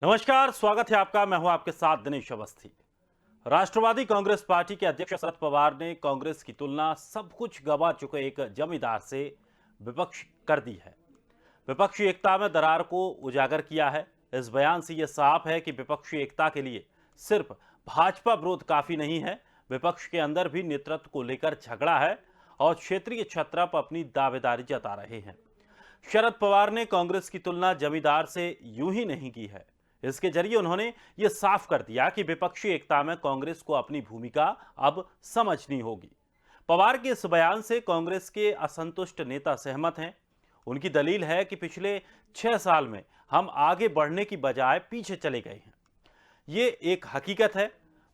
नमस्कार, स्वागत है आपका। मैं हूं आपके साथ दिनेश अवस्थी। राष्ट्रवादी कांग्रेस पार्टी के अध्यक्ष शरद पवार ने कांग्रेस की तुलना सब कुछ गंवा चुके एक जमींदार से विपक्ष कर दी है। विपक्षी एकता में दरार को उजागर किया है। इस बयान से यह साफ है कि विपक्षी एकता के लिए सिर्फ भाजपा विरोध काफी नहीं है, विपक्ष के अंदर भी नेतृत्व को लेकर झगड़ा है और क्षेत्रीय छत्रा पर अपनी दावेदारी जता रहे हैं। शरद पवार ने कांग्रेस की तुलना जमींदार से यूं ही नहीं की है। इसके जरिए उन्होंने यह साफ कर दिया कि विपक्षी एकता में कांग्रेस को अपनी भूमिका अब समझनी होगी। पवार के इस बयान से कांग्रेस के असंतुष्ट नेता सहमत हैं। उनकी दलील है कि पिछले 6 साल में हम आगे बढ़ने की बजाय पीछे चले गए हैं। ये एक हकीकत है।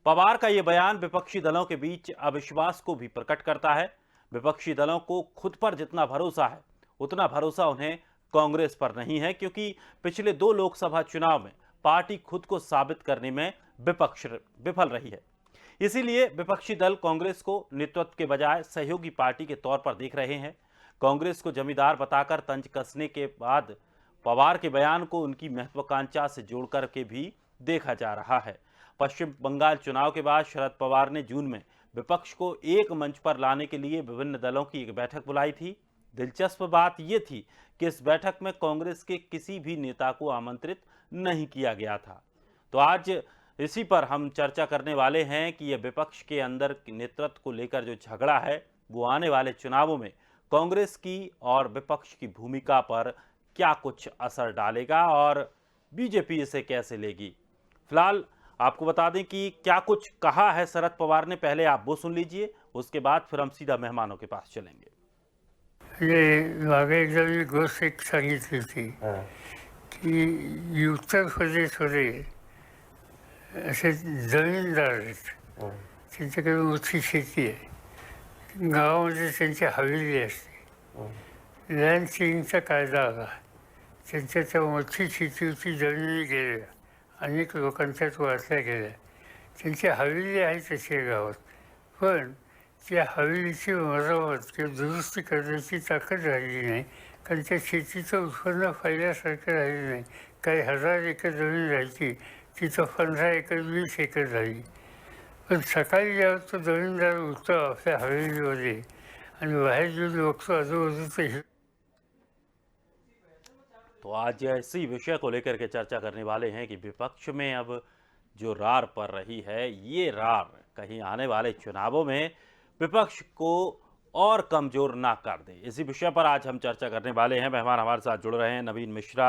पवार का यह बयान विपक्षी दलों के बीच अविश्वास को भी प्रकट करता है। विपक्षी दलों को खुद पर जितना भरोसा है उतना भरोसा उन्हें कांग्रेस पर नहीं है, क्योंकि पिछले 2 लोकसभा चुनाव में पार्टी खुद को साबित करने में विपक्ष विफल रही है। इसीलिए विपक्षी दल कांग्रेस को नेतृत्व के बजाय सहयोगी पार्टी के तौर पर देख रहे हैं। कांग्रेस को जमींदार बताकर तंज कसने के बाद पवार के बयान को उनकी महत्वाकांक्षा से जोड़कर के भी देखा जा रहा है। पश्चिम बंगाल चुनाव के बाद शरद पवार ने जून में विपक्ष को एक मंच पर लाने के लिए विभिन्न दलों की एक बैठक बुलाई थी। दिलचस्प बात यह थी कि इस बैठक में कांग्रेस के किसी भी नेता को आमंत्रित नहीं किया गया था। तो आज इसी पर हम चर्चा करने वाले हैं कि यह विपक्ष के अंदर नेतृत्व को लेकर जो झगड़ा है वो आने वाले चुनावों में कांग्रेस की और विपक्ष की भूमिका पर क्या कुछ असर डालेगा और बीजेपी इसे कैसे लेगी। फिलहाल आपको बता दें कि क्या कुछ कहा है शरद पवार ने, पहले आप वो सुन लीजिए, उसके बाद फिर हम सीधा मेहमानों के पास चलेंगे। ये मागे एकदा मी गोष्ट एक सांगितली होती की उत्तर प्रदेशमध्ये असे जमीनदार आहेत, त्यांच्याकडे मोठी शेती आहे, गावामध्ये त्यांची हवेली असते, लँड सीलिंगचा कायदा आला, त्यांच्या त्या मोठी शेती होती, जमिनी गेल्या, अनेक लोकांच्याच वाटल्या गेल्या, त्यांची हवेली आहे तशी गावात, पण त्या हवेलीची मरामत किंवा दुरुस्ती करण्याची ताकद राहिली नाही, कारण त्या शेतीचं उत्पन्न पहिल्यासारखं राहिलं नाही. काही 1000 एकर जमीन राहायची, तिथं 15 एकर 20 एकर झाली. पण सकाळी जेव्हा तो जमीनदार उठतो आपल्या हवेलीमध्ये आणि बाहेर जे बघतो आजूबाजूचं तो आज इसी विषय को लेकर के चर्चा करने वाले हैं कि विपक्ष में अब जो रार पड़ रही है, ये रार कहीं आने वाले चुनावों में विपक्ष को और कमजोर ना कर दे। इसी विषय पर आज हम चर्चा करने वाले हैं। मेहमान हमारे साथ जुड़ रहे हैं। नवीन मिश्रा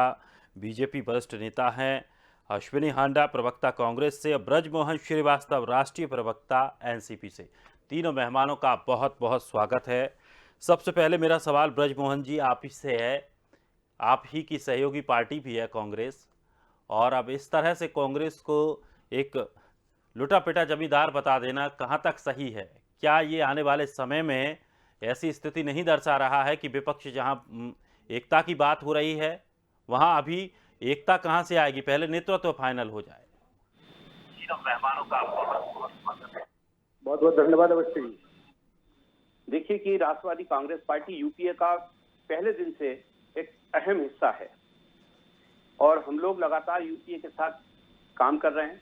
बीजेपी वरिष्ठ नेता हैं, अश्विनी हांडा प्रवक्ता कांग्रेस से, ब्रजमोहन श्रीवास्तव राष्ट्रीय प्रवक्ता एनसीपी से। तीनों मेहमानों का बहुत बहुत स्वागत है। सबसे पहले मेरा सवाल ब्रजमोहन जी आप ही से है। आप ही की सहयोगी पार्टी भी है कांग्रेस, और अब इस तरह से कांग्रेस को एक लुटा पिटा जमींदार बता देना कहाँ तक सही है? क्या ये आने वाले समय में ऐसी स्थिति नहीं दर्शा रहा है कि विपक्ष जहां एकता की बात हो रही है वहां अभी एकता कहां से आएगी? पहले नेतृत्व फाइनल हो जाए। मेहमानों का बहुत बहुत धन्यवाद अवस्थी जी। देखिए कि राष्ट्रवादी कांग्रेस पार्टी यूपीए का पहले दिन से एक अहम हिस्सा है और हम लोग लगातार यूपीए के साथ काम कर रहे हैं।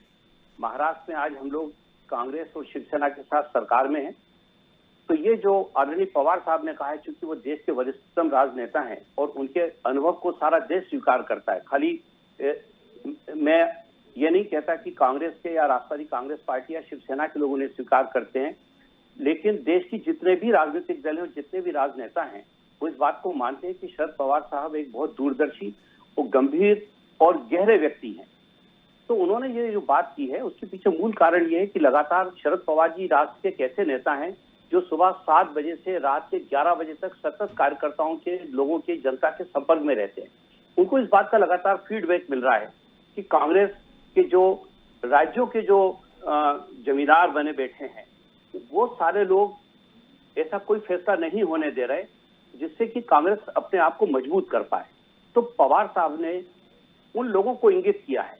महाराष्ट्र में आज हम लोग कांग्रेस और शिवसेना के साथ सरकार में हैं। तो ये जो आदरणीय पवार साहब ने कहा है, चूंकि वो देश के वरिष्ठतम राजनेता हैं और उनके अनुभव को सारा देश स्वीकार करता है, खाली मैं ये नहीं कहता कि कांग्रेस के या राष्ट्रवादी कांग्रेस पार्टी या शिवसेना के लोग उन्हें स्वीकार करते हैं, लेकिन देश की जितने भी राजनीतिक दल हैं, जितने भी राजनेता हैं, वो इस बात को मानते हैं कि शरद पवार साहब एक बहुत दूरदर्शी और गंभीर और गहरे व्यक्ति हैं। तो उन्होंने ये जो बात की है उसके पीछे मूल कारण ये है कि लगातार शरद पवार जी राष्ट्र के ऐसे नेता हैं जो सुबह 7 बजे से रात के 11 बजे तक सतत कार्यकर्ताओं के, लोगों के, जनता के संपर्क में रहते हैं। उनको इस बात का लगातार फीडबैक मिल रहा है कि कांग्रेस के जो राज्यों के जो जमींदार बने बैठे हैं वो सारे लोग ऐसा कोई फैसला नहीं होने दे रहे जिससे कि कांग्रेस अपने आप को मजबूत कर पाए। तो पवार साहब ने उन लोगों को इंगित किया है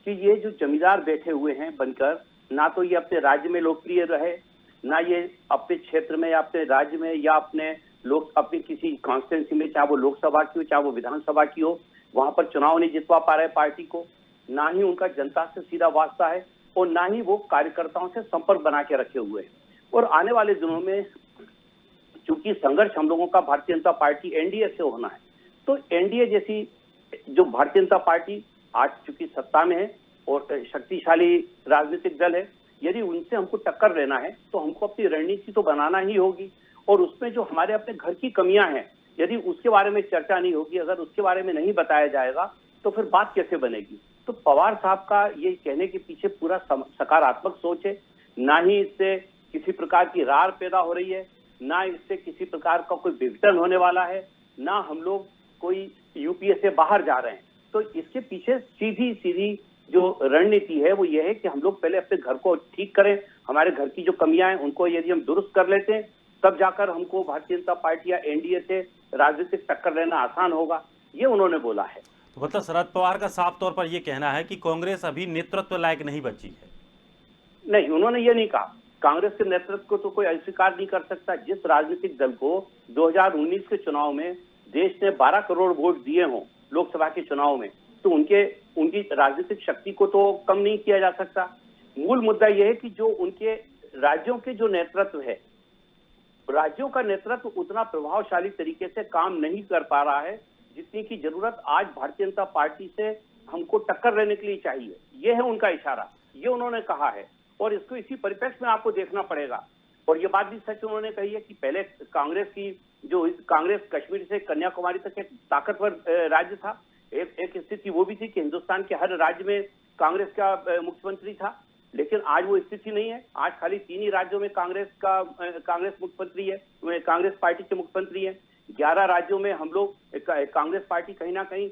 कि ये जो जमींदार बैठे हुए हैं बनकर, ना तो ये अपने राज्य में लोकप्रिय रहे, ना ये अपने क्षेत्र में या अपने राज्य में या अपनी किसी कॉन्स्टिट्यूंसी में, चाहे वो लोकसभा की हो चाहे वो विधानसभा की हो, वहां पर चुनाव नहीं जितवा पा रहे पार्टी को। ना ही उनका जनता से सीधा वास्ता है और ना ही वो कार्यकर्ताओं से संपर्क बना के रखे हुए हैं। और आने वाले दिनों में चूंकि संघर्ष हम लोगों का भारतीय जनता पार्टी एनडीए से होना है, तो एनडीए जैसी जो भारतीय जनता पार्टी आज चूंकि सत्ता में है और शक्तिशाली राजनीतिक दल है, यदि उनसे हमको टक्कर लेना है तो हमको अपनी रणनीति तो बनाना ही होगी। और उसमें जो हमारे अपने घर की कमियां हैं, यदि उसके बारे में चर्चा नहीं होगी, अगर उसके बारे में नहीं बताया जाएगा तो फिर बात कैसे बनेगी। तो पवार साहब का ये कहने के पीछे पूरा सकारात्मक सोच है, ना ही इससे किसी प्रकार की रार पैदा हो रही है, ना इससे किसी प्रकार का कोई विघटन होने वाला है, ना हम लोग कोई यूपीए से बाहर जा रहे हैं। तो इसके पीछे सीधी सीधी जो रणनीति है वो ये है कि हम लोग पहले अपने घर को ठीक करें, हमारे घर की जो कमियां हैं उनको यदि हम दुरुस्त कर लेते हैं तब जाकर हमको भारतीय जनता पार्टी या एनडीए से राजनीतिक टक्कर लेना आसान होगा, ये उन्होंने बोला है। तो मतलब शरद पवार का साफ तौर पर यह कहना है कि कांग्रेस अभी नेतृत्व लायक नहीं बची है। नहीं, उन्होंने ये नहीं कहा। कांग्रेस के नेतृत्व को तो कोई अस्वीकार नहीं कर सकता। जिस राजनीतिक दल को 2019 के चुनाव में देश ने 12 करोड़ वोट दिए हों लोकसभा के चुनाव में, तो उनकी राजनीतिक शक्ति को तो कम नहीं किया जा सकता। मूल मुद्दा यह है कि जो उनके राज्यों के जो नेतृत्व है, राज्यों का नेतृत्व उतना प्रभावशाली तरीके से काम नहीं कर पा रहा है जितनी की जरूरत आज भारतीय जनता पार्टी से हमको टक्कर लेने के लिए चाहिए। यह है उनका इशारा, ये उन्होंने कहा है और इसको इसी परिप्रेक्ष्य में आपको देखना पड़ेगा। और ये बात भी सच उन्होंने कही है कि पहले कांग्रेस कश्मीर से कन्याकुमारी तक एक ताकतवर राज्य था। एक स्थिति वो भी थी कि हिंदुस्तान के हर राज्य में कांग्रेस का मुख्यमंत्री था, लेकिन आज वो स्थिति नहीं है। आज खाली 3 ही राज्यों में कांग्रेस मुख्यमंत्री है, कांग्रेस पार्टी के मुख्यमंत्री है। 11 राज्यों में हम लोग कांग्रेस पार्टी कहीं ना कहीं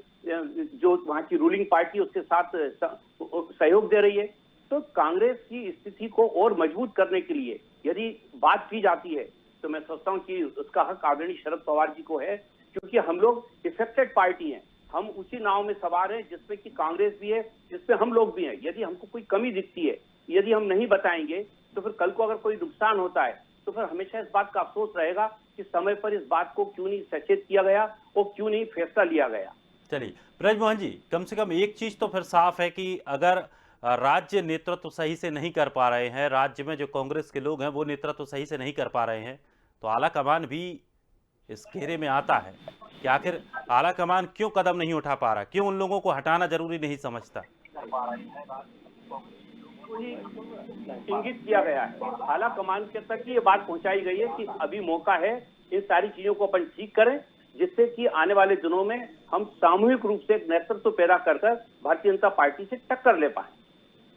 जो वहां की रूलिंग पार्टी उसके साथ सहयोग दे रही है। तो कांग्रेस की स्थिति को और मजबूत करने के लिए यदि बात की जाती है तो मैं सोचता हूं कि उसका हक आदरणीय शरद पवार जी को है, क्योंकि हम लोग इफेक्टेड पार्टी हैं। हम उसी नाव में सवार हैं जिसमें कि कांग्रेस भी है, जिसमें हम लोग भी हैं। यदि हमको कोई कमी दिखती है, यदि हम नहीं बताएंगे तो फिर कल को अगर कोई नुकसान होता है तो फिर हमेशा इस बात का अफसोस रहेगा कि समय पर इस बात को क्यों नहीं सचेत किया गया और क्यों नहीं फैसला लिया गया। चलिए ब्रजमोहन जी, कम से कम एक चीज तो फिर साफ है कि अगर राज्य नेतृत्व सही से नहीं कर पा रहे हैं, राज्य में जो कांग्रेस के लोग हैं वो नेतृत्व सही से नहीं कर पा रहे हैं, तो आला कमान भी इस घेरे में आता है कि आखिर आला कमान क्यों कदम नहीं उठा पा रहा, क्यों उन लोगों को हटाना जरूरी नहीं समझता। इंगित किया गया है, आला कमान के तक ये बात पहुंचाई गई है कि अभी मौका है इन सारी चीजों को अपन ठीक करें, जिससे कि आने वाले दिनों में हम सामूहिक रूप से एक नेतृत्व पैदा कर भारतीय जनता पार्टी से टक्कर ले पाए।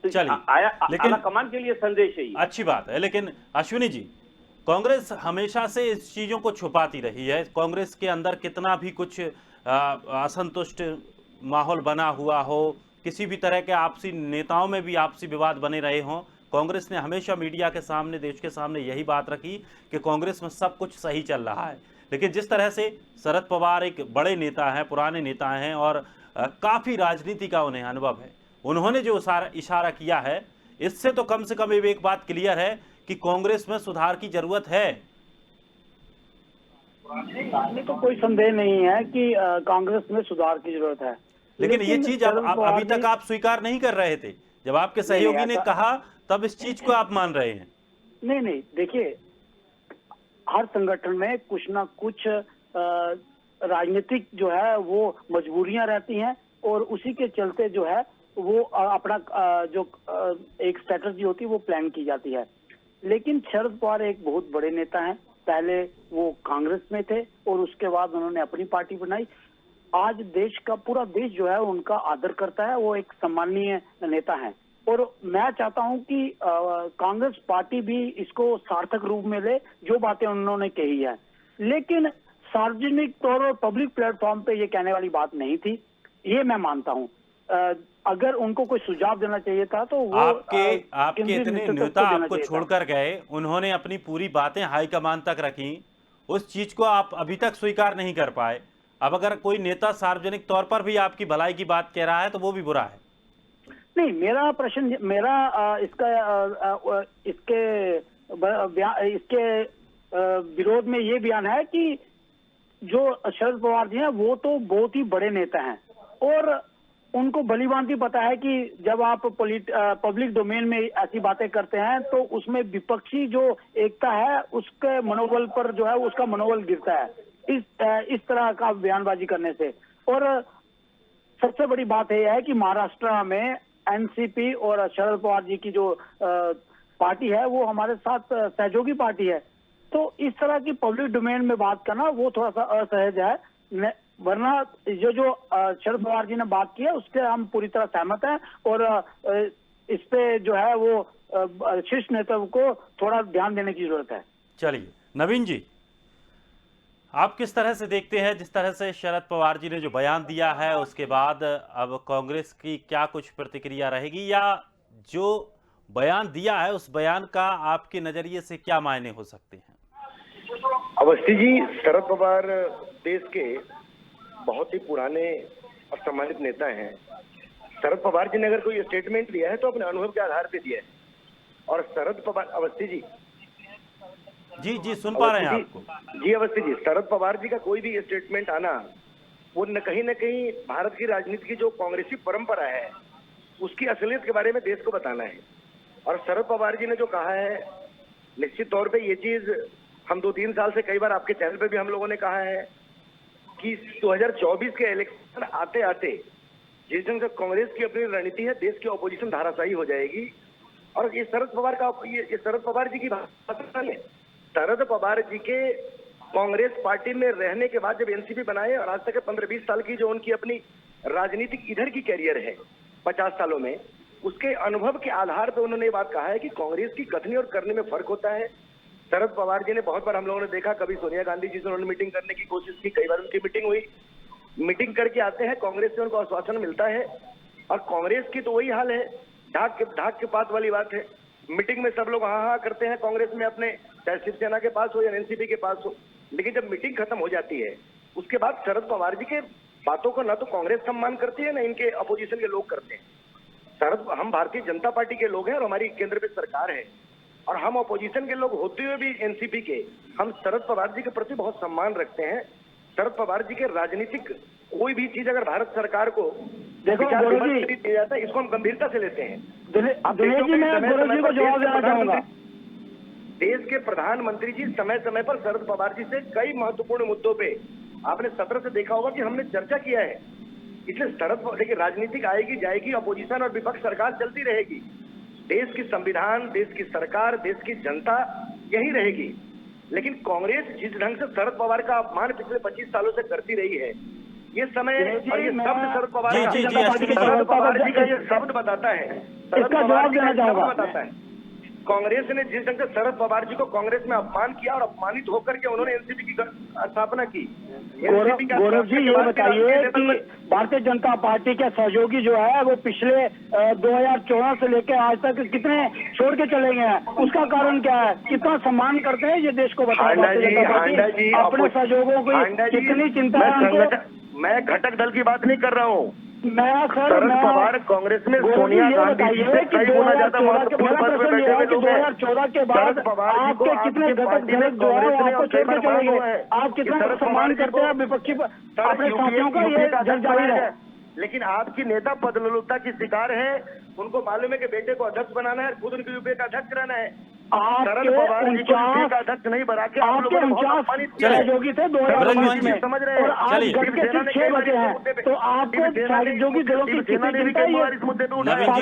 तो लेकिन आला कमान के लिए संदेश है ये। अच्छी बात है, लेकिन अश्विनी जी, कांग्रेस हमेशा से इस चीजों को छुपाती रही है। कांग्रेस के अंदर कितना भी कुछ असंतुष्ट माहौल बना हुआ हो, किसी भी तरह के आपसी नेताओं में भी आपसी विवाद बने रहे हों, कांग्रेस ने हमेशा मीडिया के सामने, देश के सामने यही बात रखी कि कांग्रेस में सब कुछ सही चल रहा है। लेकिन जिस तरह से शरद पवार एक बड़े नेता हैं, पुराने नेता हैं और काफी राजनीति का उन्हें अनुभव है, उन्होंने जो इशारा किया है, इससे तो कम से कम एक बात क्लियर है कि कांग्रेस में सुधार की जरूरत है। तो कोई संदेह नहीं है कि कांग्रेस में सुधार की जरूरत है, लेकिन ये चीज अभी तक आप स्वीकार नहीं कर रहे थे। जब आपके सहयोगी ने कहा तब इस चीज को आप मान रहे हैं। नहीं, देखिए, हर संगठन में कुछ ना कुछ राजनीतिक जो है वो मजबूरियां रहती हैं और उसी के चलते जो है वो अपना जो एक स्ट्रेटजी होती है वो प्लान की जाती है। लेकिन शरद पवार एक बहुत बड़े नेता हैं। पहले वो कांग्रेस में थे और उसके बाद उन्होंने अपनी पार्टी बनाई। आज देश का पूरा देश जो है उनका आदर करता है, वो एक सम्माननीय नेता हैं और मैं चाहता हूं कि कांग्रेस पार्टी भी इसको सार्थक रूप में ले, जो बातें उन्होंने कही है। लेकिन सार्वजनिक तौर और पब्लिक प्लेटफॉर्म पे ये कहने वाली बात नहीं थी, ये मैं मानता हूं। अगर उनको कोई सुझाव देना चाहिए था तो वो आपके इतने नेता आपको छोड़कर गए, उन्होंने अपनी पूरी बातें हाईकमान तक रखी, उस चीज को आप अभी तक स्वीकार नहीं कर पाए। अब अगर कोई नेता सार्वजनिक तौर पर भी आपकी भलाई की बात कह रहा है तो वो भी बुरा है। नहीं, मेरा प्रश्न इसके विरोध में ये बयान है कि जो शरद पवार जी हैं वो तो बहुत ही बड़े नेता हैं और उनको भलीभांति पता है कि जब आप पब्लिक डोमेन में ऐसी बातें करते हैं तो उसमें विपक्षी जो एकता है उसके मनोबल पर जो है उसका मनोबल गिरता है इस तरह का बयानबाजी करने से। और सबसे बड़ी बात यह है कि महाराष्ट्र में एनसीपी और शरद पवार जी की जो पार्टी है वो हमारे साथ सहयोगी पार्टी है। तो इस तरह की पब्लिक डोमेन में बात करना वो थोड़ा सा असहज है, वरना जो शरद पवार जी ने बात की है उसके हम पूरी तरह सहमत हैं और इस पे जो है वो शीर्ष नेतृत्व को थोड़ा ध्यान देने की जरूरत है। चलिए नवीन जी, आप किस तरह से देखते हैं, जिस तरह से शरद पवार जी ने जो बयान दिया है उसके बाद अब कांग्रेस की क्या कुछ प्रतिक्रिया रहेगी, या जो बयान दिया है उस बयान का आपके नजरिए से क्या मायने हो सकते हैं? अवस्थी जी, शरद पवार देश के बहुत ही पुराने और सम्मानित नेता हैं। शरद पवार जी ने अगर कोई स्टेटमेंट दिया है तो अपने अनुभव के आधार पे दिया है। और शरद पवार, अवस्थी जी जी सुन पा रहे हैं आपको। जी अवस्थी जी, शरद पवार जी का कोई भी स्टेटमेंट आना वो न कहीं भारत की राजनीति की जो कांग्रेसी परंपरा है उसकी असलियत के बारे में देश को बताना है। और शरद पवार जी ने जो कहा है, निश्चित तौर पे ये चीज हम 2-3 साल से कई बार आपके चैनल पे भी हम लोगों ने कहा है कि 2024 के इलेक्शन आते आते जिस ढंग से कांग्रेस की अपनी रणनीति है, देश की ऑपोजिशन धाराशायी हो जाएगी। और ये शरद पवार जी की बात नहीं है। शरद पवार जी के कांग्रेस पार्टी में रहने के बाद जब एनसीपी बनाए और आज तक के 15-20 साल की जो उनकी अपनी राजनीतिक इधर की कैरियर है 50 सालों में, उसके अनुभव के आधार पर उन्होंने ये बात कहा है कि कांग्रेस की कथनी और करने में फर्क होता है। शरद पवार जी ने बहुत बार हम लोगों ने देखा, कभी सोनिया गांधी जी से उन्होंने मीटिंग करने की कोशिश की, कई बार उनकी मीटिंग हुई, मीटिंग करके आते हैं, कांग्रेस से उनको आश्वासन मिलता है। और कांग्रेस की तो वही हाल है, ढाक के पात वाली बात है। मीटिंग में सब लोग हाँ करते हैं कांग्रेस में अपने, चाहे शिवसेना के पास हो या एनसीपी के पास हो, लेकिन जब मीटिंग खत्म हो जाती है उसके बाद शरद पवार जी के बातों को ना तो कांग्रेस सम्मान करती है ना इनके अपोजिशन के लोग करते हैं। हम भारतीय जनता पार्टी के लोग हैं और हमारी केंद्र पे सरकार है और हम अपोजिशन के लोग होते हुए भी एनसीपी के हम शरद पवार जी के प्रति बहुत सम्मान रखते हैं। शरद पवार जी के राजनीतिक कोई भी चीज अगर भारत सरकार को विचार विमर्श के लिए दिया जाता है, इसको हम गंभीरता से लेते हैं। देश के प्रधानमंत्री जी समय समय पर शरद पवार जी से कई महत्वपूर्ण मुद्दों पे आपने सत्र से देखा होगा कि हमने चर्चा किया है। इसलिए देखिए, राजनीतिक आएगी जाएगी, अपोजिशन और विपक्ष सरकार चलती रहेगी। देश की संविधान, देश की सरकार, देश की जनता यही रहेगी। लेकिन कांग्रेस जिस ढंग से शरद पवार का अपमान पिछले 25 सालों से करती रही है, ये समय और ये शब्द शरद पवार जी का ये शब्द बताता है, शरद पवार जी का शब्द बताता है। कांग्रेस ने जिस ढंग से शरद पवार जी को कांग्रेस में अपमान किया और अपमानित होकर के उन्होंने एनसीपी की स्थापना की। गौरव जी, ये बताइए कि भारतीय जनता पार्टी के सहयोगी जो है वो पिछले 2014 से लेकर आज तक कितने छोड़ के चले गए हैं, उसका कारण क्या है? कितना सम्मान करते हैं ये देश को बताइए। अपने सहयोगों को कितनी चिंता है? मैं घटक दल की बात नहीं कर रहा हूँ। शरद पवार कांग्रेस में सोनिया गांधी जी से कई गुना ज्यादा महत्वपूर्ण पद पर बैठे हुए लोग हैं। 2014 के बाद आपके कितने घटक दल जो है वो आपको छोड़ के चले गए, आप कितना सम्मान करते हैं विपक्षी अपने साथियों का, ये जाहिर है। लेकिन आपकी नेता पदलोलुपता की शिकार है। उनको मालूम है कि बेटे को अध्यक्ष बनाना है, खुद उनके यूपीए का अध्यक्ष रहना है। शरद पवार जी को यूपीए का अध्यक्ष नहीं बना के आप लोगों ने बहुत अपमानित किया है। सहयोगी थे 2019 में, समझ रहे हैं। और आज घर के सिर्फ 6 बचे हैं, तो आपको सहयोगी दलों की कितनी चिंता है? इस मुद्दे पे आप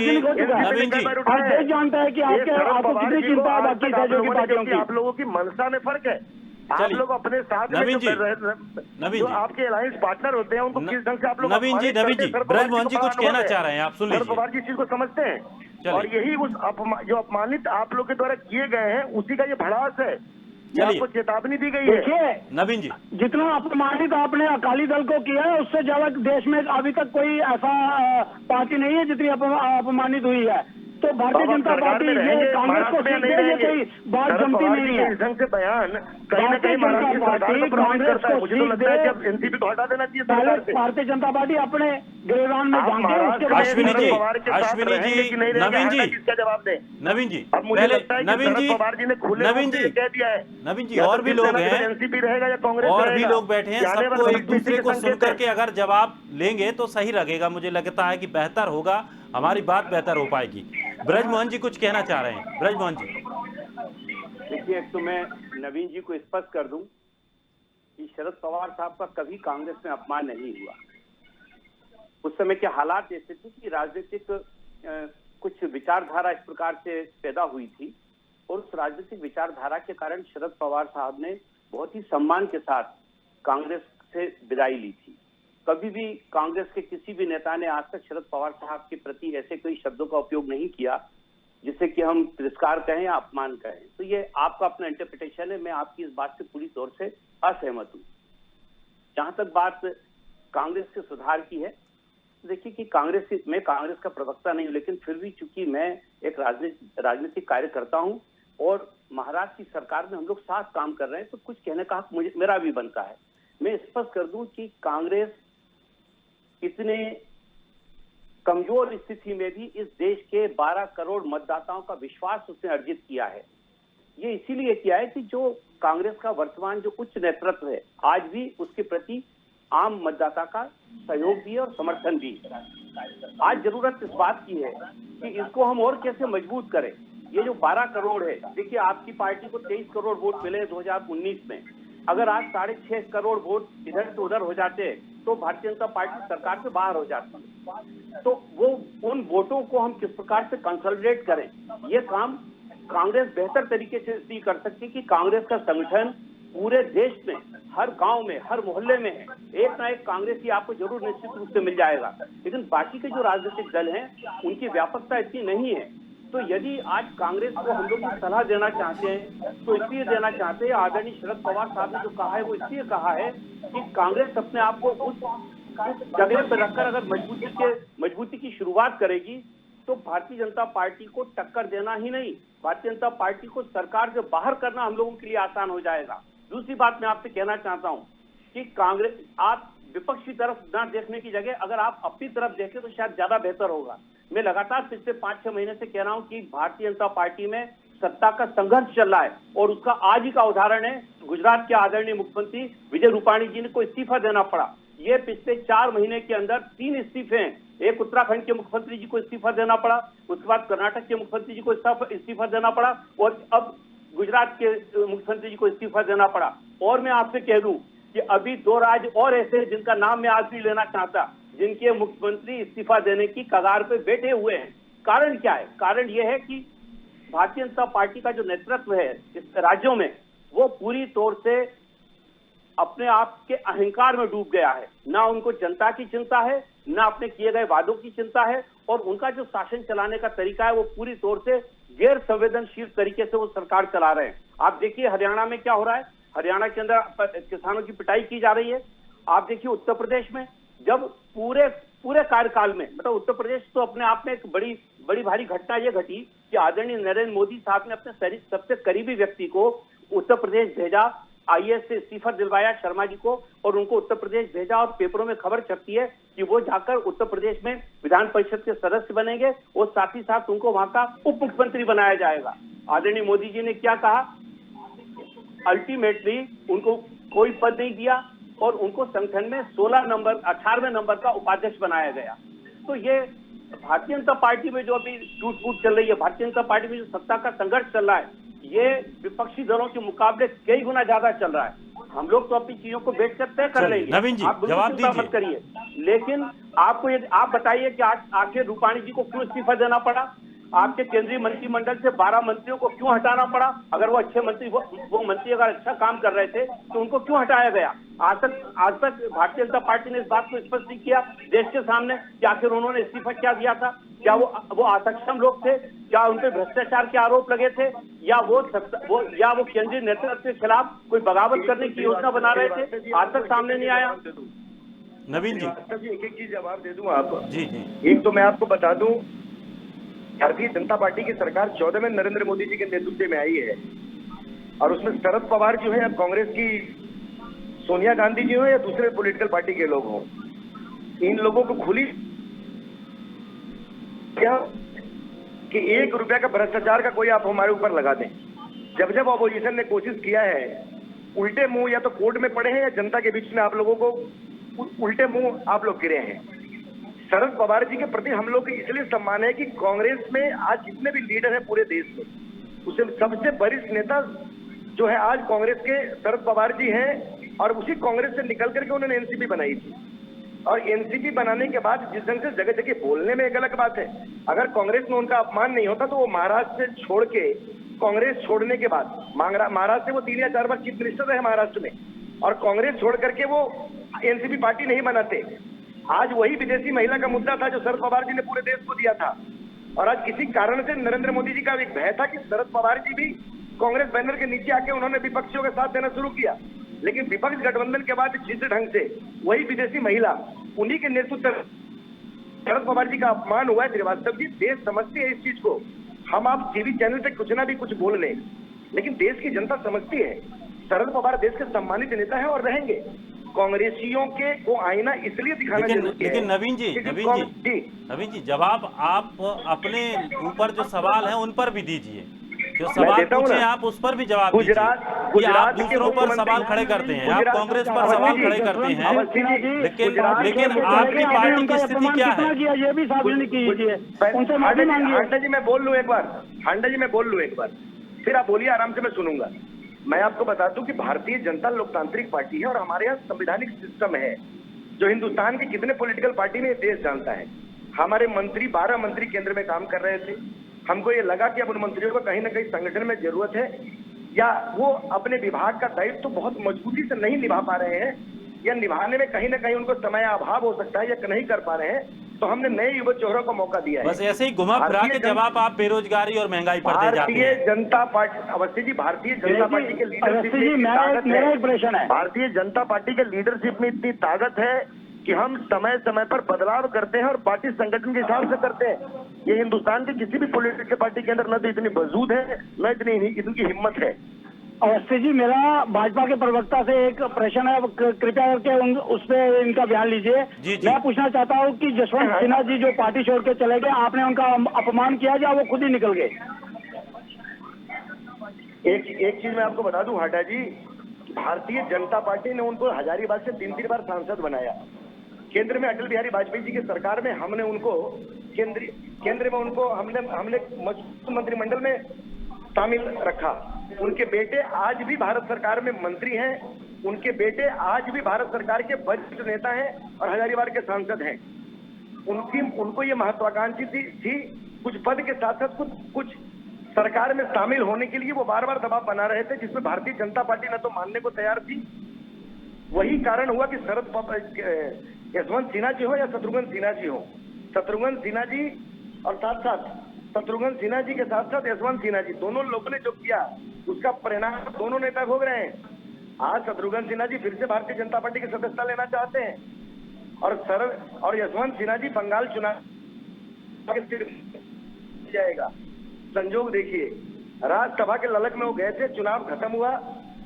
देश जानता है कि आपको कितनी चिंता है बाकी सहयोगी पार्टियों की। आप लोगों की मंशा में फर्क है। आप लोग अपने साथ में जो आपके अलायंस पार्टनर होते हैं उनको किस ढंग से आप लोग नवीन जी ब्रजमोहन जी कुछ कहना चाह रहे हैं, आप सुन लीजिए। शरद पवार जी इस चीज को समझते हैं और यही उस जो अपमानित आप लोग के द्वारा किए गए हैं उसी का ये भड़ास है। आपको चेतावनी दी गई है। नवीन जी, जितना अपमानित आपने अकाली दल को किया है उससे ज्यादा देश में अभी तक कोई ऐसा पार्टी नहीं है जितनी अपमानित हुई है। तो भारतीय जनता पार्टी ये कांग्रेस को सीट दे, ये कोई बात जमती नहीं है। इस ढंग से बयान कहीं ना कहीं महाराष्ट्र की सरकार को प्रभावित करता है। मुझे तो लगता है कि अब एनसीपी को हटा देना चाहिए सरकार से। भारतीय जनता पार्टी अपने गिरेबान में झांके, उसके बाद अश्विनी जी, अश्विनी जी, नवीन जी, किसका जवाब दें? नवीन जी, अब मुझे लगता है कि शरद पवार जी ने खुले नवीन मुंह जी, से कह दिया है। नवीन जी, और भी लोग हैं, एनसीपी रहेगा या कांग्रेस और भी रहेगा? लोग बैठे हैं, आने सबको वाले एक दूसरे को सुन करके संकेत अगर जवाब लेंगे तो सही लगेगा। मुझे लगता है कि बेहतर होगा, हमारी बात बेहतर हो पाएगी। ब्रजमोहन जी कुछ कहना चाह रहे हैं। ब्रजमोहन जी, देखिए, एक तो मैं नवीन जी को स्पष्ट कर दूं कि शरद पवार साहब का कभी कांग्रेस में अपमान नहीं हुआ। उस समय के हालात ऐसे थे कि राजनीतिक कुछ विचारधारा इस प्रकार से पैदा हुई थी और उस राजनीतिक विचारधारा के कारण शरद पवार साहब ने बहुत ही सम्मान के साथ कांग्रेस से विदाई ली थी। कभी भी कांग्रेस के किसी भी नेता ने आज तक शरद पवार साहब के प्रति ऐसे कोई शब्दों का उपयोग नहीं किया जिससे कि हम तिरस्कार कहें या अपमान कहें। तो ये आपका अपना इंटरप्रिटेशन है, मैं आपकी इस बात से पूरी तौर से असहमत हूं। जहां तक बात कांग्रेस के सुधार की है, देखिए कि मैं कांग्रेस का प्रवक्ता नहीं हूं, लेकिन फिर भी चूंकि मैं एक राजनीतिक कार्यकर्ता हूं और महाराष्ट्र की सरकार में हम लोग साथ काम कर रहे हैं, तो कुछ कहने का हक मेरा भी बनता है। मैं स्पष्ट कर दूं कि कांग्रेस इतने कमजोर स्थिति में भी इस देश के 12 करोड़ मतदाताओं का विश्वास उसने अर्जित किया है। ये इसीलिए किया है कि जो कांग्रेस का वर्तमान जो उच्च नेतृत्व है, आज भी उसके प्रति आम मतदाता का सहयोग भी है और समर्थन भी है। आज जरूरत इस बात की है कि इसको हम और कैसे मजबूत करें। ये जो 12 करोड़ है, देखिए आपकी पार्टी को 23 करोड़ वोट मिले 2019 में, अगर आज 6.5 करोड़ वोट इधर से उधर हो जाते तो भारतीय जनता पार्टी सरकार से बाहर हो जाती है। तो वो उन वोटों को हम किस प्रकार से कंसोलिडेट करें, ये काम कांग्रेस बेहतर तरीके से इसलिए कर सकती है कि कांग्रेस का संगठन पूरे देश में, हर गांव में, हर मोहल्ले में है। एक ना एक कांग्रेसी आपको जरूर निश्चित रूप से मिल जाएगा, लेकिन बाकी के जो राजनीतिक दल हैं उनकी व्यापकता इतनी नहीं है। तो यदि आज कांग्रेस को हम लोग सलाह देना चाहते हैं तो इसलिए देना चाहते हैं, आदरणीय शरद पवार साहब ने जो कहा है वो इसलिए कहा है कि कांग्रेस अपने आप को उस जगह पर रखकर अगर मजबूती की शुरुआत करेगी तो भारतीय जनता पार्टी को टक्कर देना ही नहीं, भारतीय जनता पार्टी को सरकार से बाहर करना हम लोगों के लिए आसान हो जाएगा। दूसरी बात मैं आपसे कहना चाहता हूं कि कांग्रेस, आप विपक्ष की तरफ ना देखने की जगह अगर आप अपनी तरफ देखें तो शायद ज्यादा बेहतर होगा। मैं लगातार पिछले 5-6 महीने से कह रहा हूं कि भारतीय जनता पार्टी में सत्ता का संघर्ष चल रहा है और उसका आज ही का उदाहरण है गुजरात के आदरणीय मुख्यमंत्री विजय रूपाणी जी को इस्तीफा देना पड़ा। ये पिछले 4 महीने के अंदर 3 इस्तीफे हैं। एक उत्तराखंड के मुख्यमंत्री जी को इस्तीफा देना पड़ा, उसके बाद कर्नाटक के मुख्यमंत्री जी को इस्तीफा देना पड़ा और अब गुजरात के मुख्यमंत्री जी को इस्तीफा देना पड़ा। और मैं आपसे कह दूं कि अभी 2 राज्य और ऐसे हैं जिनका नाम मैं आज भी लेना चाहता, जिनके मुख्यमंत्री इस्तीफा देने की कगार पे बैठे हुए हैं। कारण क्या है? कारण यह है कि भारतीय जनता पार्टी का जो नेतृत्व है इस राज्यों में, वो पूरी तौर से अपने आप के अहंकार में डूब गया है। ना उनको जनता की चिंता है, ना अपने किए गए वादों की चिंता है, और उनका जो शासन चलाने का तरीका है वो पूरी तौर से गैर संवेदनशील तरीके से वो सरकार चला रहे हैं। आप देखिए हरियाणा में क्या हो रहा है, हरियाणा के अंदर किसानों की पिटाई की जा रही है। आप देखिए उत्तर प्रदेश में, जब पूरे कार्यकाल में, मतलब उत्तर प्रदेश तो अपने आप में एक बड़ी भारी घटना ये घटी कि आदरणीय नरेंद्र मोदी साहब ने अपने सबसे करीबी व्यक्ति को उत्तर प्रदेश भेजा, आईएएस से इस्तीफा दिलवाया शर्मा जी को, और उनको उत्तर प्रदेश भेजा और पेपरों में खबर छपती है कि वो जाकर उत्तर प्रदेश में विधान परिषद के सदस्य बनेंगे और साथ ही साथ उनको वहां का उप मुख्यमंत्री बनाया जाएगा। आदरणीय मोदी जी ने क्या कहा, अल्टीमेटली उनको कोई पद नहीं दिया और उनको संगठन में 18वें नंबर का उपाध्यक्ष बनाया गया। तो ये भारतीय जनता पार्टी में जो अभी टूट फूट चल रही है, भारतीय जनता पार्टी में जो सत्ता का संघर्ष चल रहा है, ये विपक्षी दलों के मुकाबले कई गुना ज्यादा चल रहा है। हम लोग तो अपनी चीजों को बेचकर तय कर लेंगे, नवीन जी आप जवाब चिंता मत दीजिए। करिए, लेकिन आपको आप बताइए कि आखिर रूपाणी जी को क्यों इस्तीफा देना पड़ा? आपके केंद्रीय मंत्रिमंडल से 12 मंत्रियों को क्यों हटाना पड़ा? अगर वो अच्छे मंत्री, वो मंत्री अगर अच्छा काम कर रहे थे तो उनको क्यों हटाया गया? आज तक भारतीय जनता पार्टी ने इस बात को स्पष्ट नहीं किया देश के सामने कि आखिर उन्होंने इस्तीफा क्या दिया था। क्या वो असक्षम लोग थे? क्या उन पे भ्रष्टाचार के आरोप लगे थे? या वो केंद्रीय नेतृत्व के खिलाफ कोई बगावत करने की योजना बना रहे थे? आज तक सामने नहीं आया। नवीन जी एक एक चीज जवाब दे दूं आप। जी। एक तो मैं आपको बता दूं भारतीय जनता पार्टी की सरकार 14 में नरेंद्र मोदी जी के नेतृत्व में आई है और उसमें शरद पवार जो है या कांग्रेस की सोनिया गांधी जी हो या दूसरे पॉलिटिकल पार्टी के लोग हों, इन लोगों को खुली क्या कि 1 रुपया का भ्रष्टाचार का कोई आप हमारे ऊपर लगा दें। जब जब अपोजिशन ने कोशिश किया है, उल्टे मुंह या तो कोर्ट में पड़े हैं या जनता के बीच में आप लोगों को उल्टे मुंह आप लोग गिरे हैं। शरद पवार जी के प्रति हम लोग को इसलिए सम्मान है कि कांग्रेस में आज जितने भी लीडर हैं पूरे देश में, उसे सबसे वरिष्ठ नेता जो है आज कांग्रेस के शरद पवार जी हैं और उसी कांग्रेस से निकल करके उन्होंने एनसीपी बनाई थी। और एनसीपी बनाने के बाद जिस ढंग से जगह जगह बोलने में एक अलग बात है, अगर कांग्रेस में उनका अपमान नहीं होता तो वो महाराष्ट्र से छोड़ के, कांग्रेस छोड़ने के बाद महाराष्ट्र से वो 3 या 4 बार चीफ मिनिस्टर रहे महाराष्ट्र में, और कांग्रेस छोड़ करके वो एनसीपी पार्टी नहीं बनाते। आज वही विदेशी महिला का मुद्दा था जो शरद पवार जी ने पूरे देश को दिया था, और आज किसी कारण से नरेंद्र मोदी जी का एक भय था कि शरद पवार जी भी कांग्रेस बैनर के नीचे आके उन्होंने विपक्षियों का साथ देना शुरू किया। लेकिन विपक्ष गठबंधन के बाद जिस ढंग से वही विदेशी महिला, उन्हीं के नेतृत्व शरद पवार जी का अपमान हुआ है। श्रीवास्तव जी, देश समझती है इस चीज को। हम आप टीवी चैनल पे कुछ ना भी कुछ बोल लें, लेकिन देश की जनता समझती है शरद पवार देश के सम्मानित नेता है और रहेंगे। कांग्रेसियों के को आईना इसलिए दिखाना जरूरी है। लेकिन नवीन जी, जवाब आप अपने ऊपर जो सवाल है उन पर भी दीजिए। जो सवाल पूछे आप उस पर भी जवाब दीजिए। कि आप दूसरों पर सवाल खड़े करते हैं, आप कांग्रेस पर सवाल खड़े करते हैं, लेकिन आपकी पार्टी की स्थिति क्या है? ये भी सार्वजनिक कीजिए, उनसे माफी मांगिए। हांडा जी मैं बोल लूं एक बार, फिर आप बोलिए, आराम से मैं सुनूंगा। मैं आपको बता दूं कि भारतीय जनता लोकतांत्रिक पार्टी है और हमारे यहाँ संवैधानिक सिस्टम है जो हिंदुस्तान के कितने पॉलिटिकल पार्टी में देश जानता है। हमारे मंत्री 12 मंत्री केंद्र में काम कर रहे थे। हमको ये लगा कि अब उन मंत्रियों को कहीं ना कहीं संगठन में जरूरत है, या वो अपने विभाग का दायित्व तो बहुत मजबूती से नहीं निभा पा रहे हैं, या निभाने में कहीं ना कहीं उनको समय अभाव हो सकता है, या नहीं कर पा रहे हैं, तो हमने नए युवा चेहरों को मौका दिया है। बस ऐसे ही घुमा फिरा के जवाब आप बेरोजगारी और महंगाई पर दे जाते हैं। भारतीय जनता पार्टी, अवस्थी जी, भारतीय जनता पार्टी के लीडरशिप में भारतीय जनता पार्टी के लीडरशिप में इतनी ताकत है कि हम समय समय पर बदलाव करते हैं और पार्टी संगठन के हिसाब से करते हैं। ये हिंदुस्तान की किसी भी पॉलिटिकल पार्टी के अंदर न तो इतनी वजूद है, न इनकी हिम्मत है। अवस्थी जी, मेरा भाजपा के प्रवक्ता से एक प्रश्न है, कृपया करके उस पर इनका बयान लीजिए। मैं पूछना चाहता हूँ कि जसवंत सिन्हा जी जो पार्टी छोड़ के चले गए, आपने उनका अपमान किया या वो खुद ही निकल गए? एक चीज मैं आपको बता दूं हाटा जी, भारतीय जनता पार्टी ने उनको हजारीबाग से 3 बार सांसद बनाया। केंद्र में अटल बिहारी वाजपेयी जी की सरकार में हमने उनको केंद्र में उनको हमने मंत्रिमंडल में शामिल रखा। उनके बेटे आज भी भारत सरकार में मंत्री हैं, उनके बेटे आज भी भारत सरकार के वरिष्ठ नेता हैं और हजारीबाग के सांसद हैं। उनको ये महत्वाकांक्षी थी कुछ पद के साथ साथ कुछ सरकार में शामिल होने के लिए वो बार बार दबाव बना रहे थे, जिसमें भारतीय जनता पार्टी न तो मानने को तैयार थी। वही कारण हुआ कि यशवंत सिन्हा जी हो या शत्रुघ्न सिन्हा जी हो, शत्रुघ्न सिन्हा जी और शत्रुघ्न सिन्हा जी के साथ साथ यशवंत सिन्हा जी, दोनों लोगों ने जो किया उसका परिणाम दोनों नेता भोग रहे हैं। आज शत्रुघ्न सिन्हा जी फिर से भारतीय जनता पार्टी की सदस्यता लेना चाहते हैं और यशवंत सिन्हा जी बंगाल चुनाव जाएगा। संजोग देखिए, राज्यसभा के ललक में वो गए थे, चुनाव खत्म हुआ,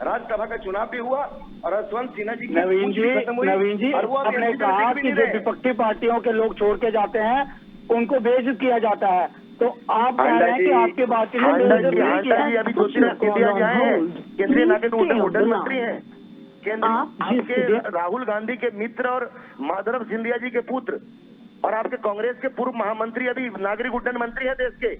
राज्यसभा का चुनाव भी हुआ और यशवंत सिन्हा जी नवीन जी आपने कहा कि जो विपक्षी पार्टियों के लोग छोड़ के जाते हैं उनको बेइज्जत किया जाता है, तो आप कह रहे हैं कि आपके पार्टी ने अभी केंद्रीय नागरिक उड्डयन मंत्री हैं, आपके राहुल गांधी के मित्र और माधव सिंधिया जी के पुत्र, और आपके कांग्रेस के पूर्व महामंत्री अभी नागरिक उड्डयन मंत्री है देश के।